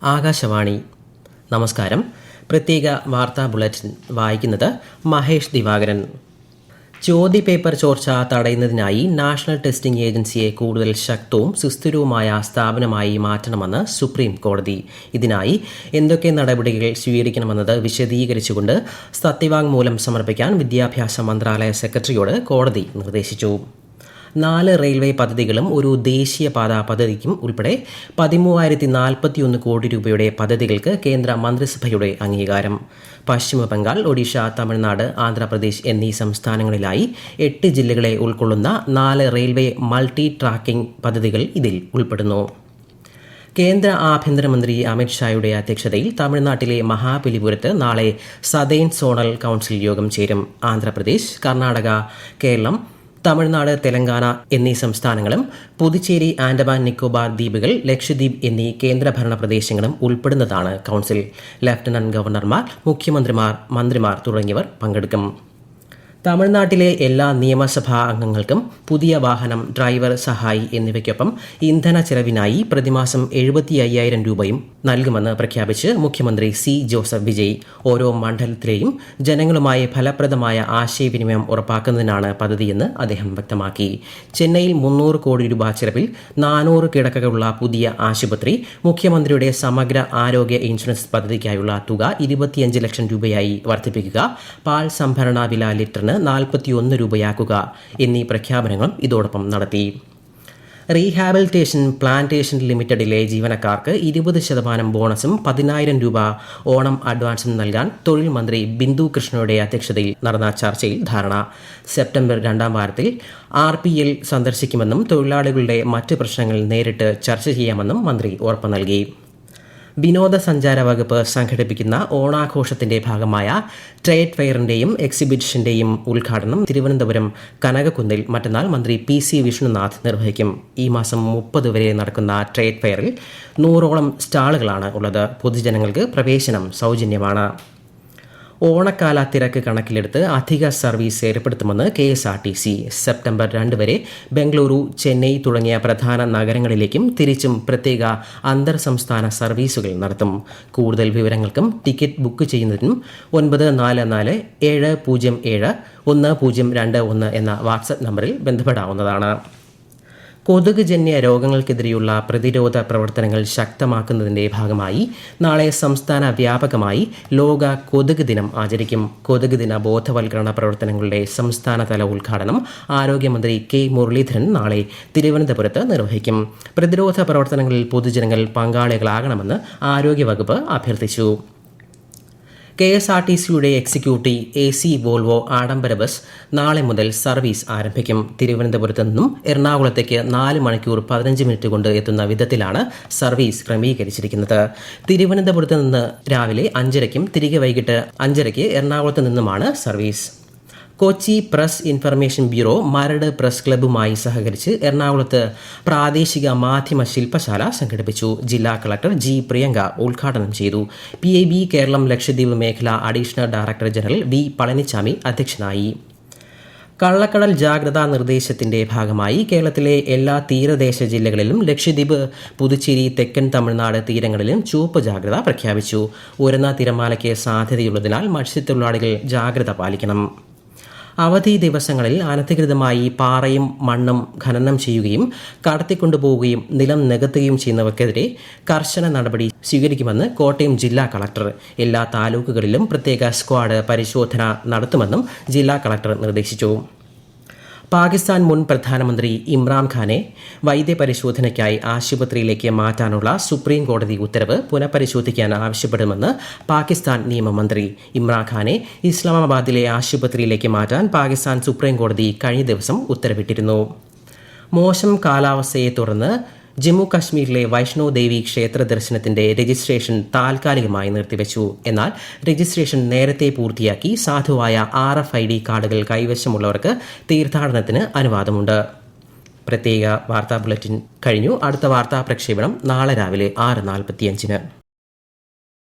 ആകാശവാണി. നമസ്കാരം. പ്രത്യേക വാർത്താ ബുള്ളറ്റിൻ വായിക്കുന്നത് മഹേഷ് ദിവാകരൻ. ചോദ്യപേപ്പർ ചോർച്ച തടയുന്നതിനായി നാഷണൽ ടെസ്റ്റിംഗ് ഏജൻസിയെ കൂടുതൽ ശക്തവും സുസ്ഥിരവുമായ സ്ഥാപനമായി മാറ്റണമെന്ന് സുപ്രീം കോടതി. ഇതിനായി എന്തൊക്കെ നടപടികൾ സ്വീകരിക്കണമെന്നത് വിശദീകരിച്ചുകൊണ്ട് സത്യവാങ്മൂലം സമർപ്പിക്കാൻ വിദ്യാഭ്യാസ മന്ത്രാലയ സെക്രട്ടറിയോട് കോടതി നിർദ്ദേശിച്ചു. 4 റെയിൽവേ പദ്ധതികളും ഒരു ദേശീയപാത പദ്ധതിക്കും ഉൾപ്പെടെ 13,041 കോടി രൂപയുടെ പദ്ധതികൾക്ക് കേന്ദ്ര മന്ത്രിസഭയുടെ അംഗീകാരം. പശ്ചിമ ബംഗാൾ, ഒഡീഷ, തമിഴ്നാട്, ആന്ധ്രാപ്രദേശ് എന്നീ സംസ്ഥാനങ്ങളിലായി 8 ജില്ലകളെ ഉൾക്കൊള്ളുന്ന 4 റെയിൽവേ മൾട്ടി ട്രാക്കിംഗ് പദ്ധതികൾ ഇതിൽ ഉൾപ്പെടുന്നു. കേന്ദ്ര ആഭ്യന്തരമന്ത്രി അമിത്ഷായുടെ അധ്യക്ഷതയിൽ തമിഴ്നാട്ടിലെ മഹാബലിപുരത്ത് നാളെ സതേൺ സോണൽ കൗൺസിൽ യോഗം ചേരും. ആന്ധ്രാപ്രദേശ്, കർണാടക, കേരളം, തമിഴ്നാട്, തെലങ്കാന എന്നീ സംസ്ഥാനങ്ങളും പുതുച്ചേരി, ആൻഡമാൻ നിക്കോബാർ ദ്വീപുകൾ, ലക്ഷദ്വീപ് എന്നീ കേന്ദ്രഭരണ പ്രദേശങ്ങളും ഉൾപ്പെടുന്നതാണ് കൗൺസിൽ. ലഫ്റ്റനന്റ് ഗവർണർമാർ, മുഖ്യമന്ത്രിമാർ, മന്ത്രിമാർ തുടങ്ങിയവർ പങ്കെടുക്കും. തമിഴ്നാട്ടിലെ എല്ലാ നിയമസഭാ അംഗങ്ങൾക്കും പുതിയ വാഹനം, ഡ്രൈവർ സഹായി എന്നിവയ്ക്കൊപ്പം ഇന്ധന ചെലവിനായി പ്രതിമാസം 75,000 രൂപയും നൽകുമെന്ന് പ്രഖ്യാപിച്ച് മുഖ്യമന്ത്രി സി ജോസഫ് വിജയ്. ഓരോ മണ്ഡലത്തിലെയും ജനങ്ങളുമായി ഫലപ്രദമായ ആശയവിനിമയം ഉറപ്പാക്കുന്നതിനാണ് പദ്ധതിയെന്ന് അദ്ദേഹം വ്യക്തമാക്കി. ചെന്നൈയിൽ 300 കോടി രൂപ ചെലവിൽ 400 കിടക്കകളുള്ള പുതിയ ആശുപത്രി, മുഖ്യമന്ത്രിയുടെ സമഗ്ര ആരോഗ്യ ഇൻഷുറൻസ് പദ്ധതിക്കായുള്ള തുക 25 ലക്ഷം രൂപയായി വർദ്ധിപ്പിക്കുക, പാൽ സംഭരണ വില ലിറ്ററിന് 41 രൂപയാക്കുക എന്നീ പ്രഖ്യാപനങ്ങളും ഇതോടൊപ്പം നടത്തി. റീഹാബിലിറ്റേഷൻ പ്ലാന്റേഷൻ ലിമിറ്റഡിലെ ജീവനക്കാർക്ക് 20% ബോണസും 10,000 രൂപ ഓണം അഡ്വാൻസും നൽകാൻ തൊഴിൽ മന്ത്രി ബിന്ദു കൃഷ്ണയുടെ അധ്യക്ഷതയിൽ നടന്ന ചർച്ചയിൽ ധാരണ. സെപ്റ്റംബർ 2ാം വാരത്തിൽ RPL സന്ദർശിക്കുമെന്നും തൊഴിലാളികളുടെ മറ്റ് പ്രശ്നങ്ങൾ നേരിട്ട് ചർച്ച ചെയ്യാമെന്നും മന്ത്രി ഉറപ്പ് നൽകി. വിനോദസഞ്ചാര വകുപ്പ് സംഘടിപ്പിക്കുന്ന ഓണാഘോഷത്തിന്റെ ഭാഗമായ ട്രേഡ് ഫെയറിന്റെയും എക്സിബിഷന്റെയും ഉദ്ഘാടനം തിരുവനന്തപുരം കനകക്കുന്നിൽ മറ്റന്നാൾ മന്ത്രി PC വിഷ്ണുനാഥ് നിർവഹിക്കും. ഈ മാസം 30 വരെ നടക്കുന്ന ട്രേഡ് ഫെയറിൽ 100ഓളം സ്റ്റാളുകളാണ് ഉള്ളത്. പൊതുജനങ്ങൾക്ക് പ്രവേശനം സൗജന്യമാണ്. ഓണക്കാല തിരക്ക് കണക്കിലെടുത്ത് അധിക സർവീസ് ഏർപ്പെടുത്തുമെന്ന് KSRTC. സെപ്റ്റംബർ 2 വരെ ബംഗളൂരു, ചെന്നൈ തുടങ്ങിയ പ്രധാന നഗരങ്ങളിലേക്കും തിരിച്ചും പ്രത്യേക അന്തർ സംസ്ഥാന സർവീസുകൾ നടത്തും. കൂടുതൽ വിവരങ്ങൾക്കും ടിക്കറ്റ് ബുക്ക് ചെയ്യുന്നതിനും 9447071021 എന്ന വാട്സ്ആപ്പ് നമ്പറിൽ ബന്ധപ്പെടാവുന്നതാണ്. കൊതുക് ജന്യ രോഗങ്ങൾക്കെതിരെയുള്ള പ്രതിരോധ പ്രവർത്തനങ്ങൾ ശക്തമാക്കുന്നതിന്റെ ഭാഗമായി നാളെ സംസ്ഥാന വ്യാപകമായി ലോക കൊതുക് ദിനം ആചരിക്കും. കൊതുക് ദിന ബോധവൽക്കരണ പ്രവർത്തനങ്ങളുടെ സംസ്ഥാനതല ഉദ്ഘാടനം ആരോഗ്യമന്ത്രി K മുരളീധരൻ നാളെ തിരുവനന്തപുരത്ത് നിർവഹിക്കും. പ്രതിരോധ പ്രവർത്തനങ്ങളിൽ പൊതുജനങ്ങൾ പങ്കാളികളാകണമെന്ന് ആരോഗ്യവകുപ്പ് അഭ്യർത്ഥിച്ചു. KSRTCയുടെ എക്സിക്യൂട്ടീവ് AC വോൾവോ ആഡംബര ബസ് നാളെ മുതൽ സർവീസ് ആരംഭിക്കും. തിരുവനന്തപുരത്ത് നിന്നും എറണാകുളത്തേക്ക് 4 മണിക്കൂർ 15 മിനിറ്റ് കൊണ്ട് എത്തുന്ന വിധത്തിലാണ് സർവീസ് ക്രമീകരിച്ചിരിക്കുന്നത്. തിരുവനന്തപുരത്ത് നിന്ന് രാവിലെ 5:30ക്കും തിരികെ വൈകിട്ട് 5:30ക്ക് എറണാകുളത്ത് നിന്നുമാണ് service. Kochi press information bureau Maradu press ക്ലബ്ബുമായി സഹകരിച്ച് എറണാകുളത്ത് പ്രാദേശിക മാധ്യമ ശില്പശാല സംഘടിപ്പിച്ചു. ജില്ലാ കളക്ടർ G പ്രിയങ്ക ഉദ്ഘാടനം ചെയ്തു. PIB കേരളം ലക്ഷദ്വീപ് മേഖല additional director general V Palaniswami അധ്യക്ഷനായി. കള്ളക്കടൽ ജാഗ്രതാ നിർദ്ദേശത്തിന്റെ ഭാഗമായി കേരളത്തിലെ എല്ലാ തീരദേശ ജില്ലകളിലും ലക്ഷദ്വീപ്, പുതുച്ചേരി, തെക്കൻ തമിഴ്നാട് തീരങ്ങളിലും ചുവപ്പ് ജാഗ്രത പ്രഖ്യാപിച്ചു. ഉയർന്ന തിരമാലയ്ക്ക് സാധ്യതയുള്ളതിനാൽ മത്സ്യത്തൊഴിലാളികൾ ജാഗ്രത പാലിക്കണം. അവധി ദിവസങ്ങളിൽ അനധികൃതമായി പാറയും മണ്ണും ഖനനം ചെയ്യുകയും കടത്തിക്കൊണ്ടുപോവുകയും നിലം നികത്തുകയും ചെയ്യുന്നവർക്കെതിരെ കർശന നടപടി സ്വീകരിക്കുമെന്ന് കോട്ടയം ജില്ലാ കളക്ടർ. എല്ലാ താലൂക്കുകളിലും പ്രത്യേക സ്ക്വാഡ് പരിശോധന നടത്തുമെന്നും ജില്ലാ കളക്ടർ നിർദ്ദേശിച്ചു. പാകിസ്ഥാൻ മുൻ പ്രധാനമന്ത്രി ഇമ്രാൻഖാനെ വൈദ്യപരിശോധനയ്ക്കായി ആശുപത്രിയിലേക്ക് മാറ്റാനുള്ള സുപ്രീം കോടതി ഉത്തരവ് പുനഃപരിശോധിക്കാൻ ആവശ്യപ്പെടുമെന്ന് പാകിസ്ഥാൻ നിയമമന്ത്രി. ഇമ്രാൻഖാനെ ഇസ്ലാമാബാദിലെ ആശുപത്രിയിലേക്ക് മാറ്റാൻ പാകിസ്ഥാൻ സുപ്രീം കോടതി കഴിഞ്ഞ ദിവസം ഉത്തരവിട്ടിരുന്നു. മോശം കാലാവസ്ഥയെ തുടർന്ന് ജമ്മു കാശ്മീരിലെ വൈഷ്ണോ ദേവി ക്ഷേത്ര ദർശനത്തിന്റെ രജിസ്ട്രേഷൻ താൽക്കാലികമായി നിർത്തിവെച്ചു. എന്നാൽ രജിസ്ട്രേഷൻ നേരത്തെ പൂർത്തിയാക്കി സാധുവായ RFID കാർഡുകൾ കൈവശമുള്ളവർക്ക് തീർത്ഥാടനത്തിന് അനുവാദമുണ്ട്. പ്രത്യേക വാർത്താ ബുള്ളറ്റിൻ കഴിഞ്ഞു. അടുത്ത വാർത്താ പ്രക്ഷേപണം നാളെ രാവിലെ 6:45.